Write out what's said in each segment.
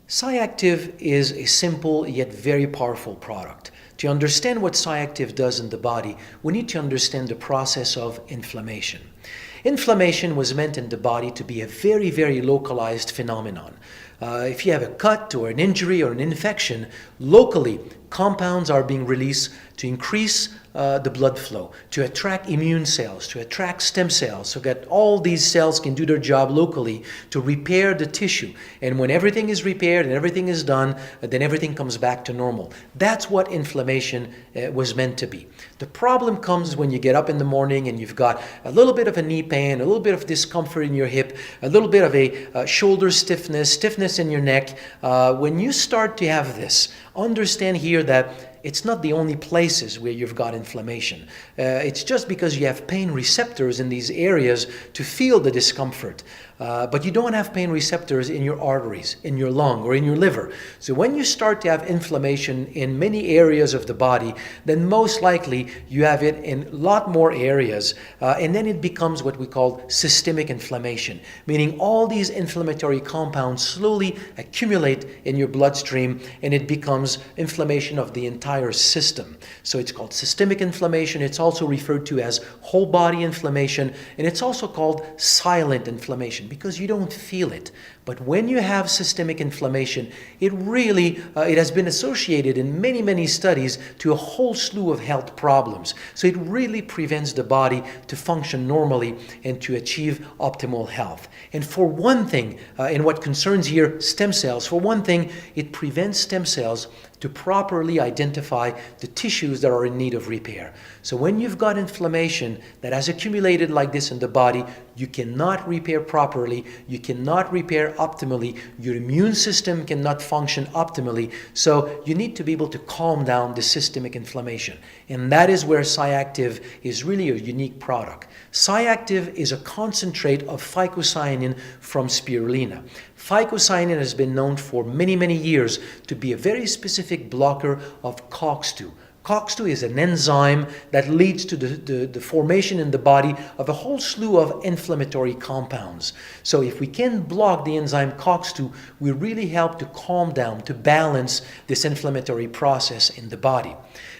Cyativ is a simple yet very powerful product. To understand what Cyativ does in the body, we need to understand the process of inflammation. Inflammation was meant in the body to be a very, very localized phenomenon. If you have a cut or an injury or an infection, locally compounds are being released to increase the blood flow, to attract immune cells, to attract stem cells, so that all these cells can do their job locally to repair the tissue. And when everything is repaired and everything is done, then everything comes back to normal. That's what inflammation was meant to be. The problem comes when you get up in the morning and you've got a little bit of a knee pain, a little bit of discomfort in your hip, a little bit of a shoulder stiffness in your neck. When you start to have this, understand here that it's not the only places where you've got inflammation. It's just because you have pain receptors in these areas to feel the discomfort. But you don't have pain receptors in your arteries, in your lung, or in your liver. So when you start to have inflammation in many areas of the body, then most likely you have it in a lot more areas. And then it becomes what we call systemic inflammation, meaning all these inflammatory compounds slowly accumulate in your bloodstream, and it becomes inflammation of the entire system. So it's called systemic inflammation. It's also referred to as whole body inflammation, and it's also called silent inflammation because you don't feel it. But when you have systemic inflammation, it has been associated in many, many studies to a whole slew of health problems. So it really prevents the body to function normally and to achieve optimal health. And for one thing, in what concerns here stem cells, for one thing, it prevents stem cells to properly identify the tissues that are in need of repair. So when you've got inflammation that has accumulated like this in the body, you cannot repair properly, you cannot repair optimally, your immune system cannot function optimally, so you need to be able to calm down the systemic inflammation. And that is where Cyativ is really a unique product. Cyativ is a concentrate of phycocyanin from spirulina. Phycocyanin has been known for many, many years to be a very specific blocker of COX-2. COX-2 is an enzyme that leads to the formation in the body of a whole slew of inflammatory compounds. So if we can block the enzyme COX-2, we really help to calm down, to balance this inflammatory process in the body.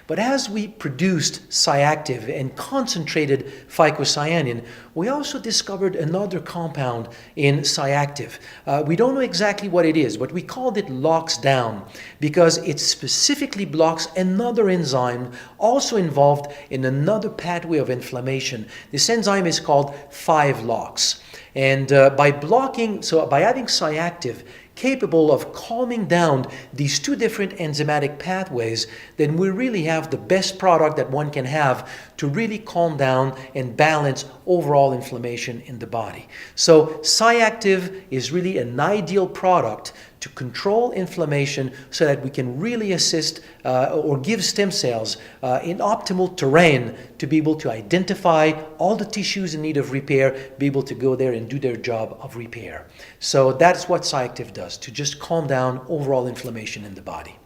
But as we produced Cyativ and concentrated phycocyanin, we also discovered another compound in Cyativ. We don't know exactly what it is, but we called it LOX down because it specifically blocks another enzyme also involved in another pathway of inflammation. This enzyme is called 5-LOX. And by having Cyativ capable of calming down these two different enzymatic pathways, then we really have the best product that one can have to really calm down and balance overall inflammation in the body. So Cyativ is really an ideal product to control inflammation so that we can really assist or give stem cells in optimal terrain to be able to identify all the tissues in need of repair, be able to go there and do their job of repair. So that's what Cyativ does, to just calm down overall inflammation in the body.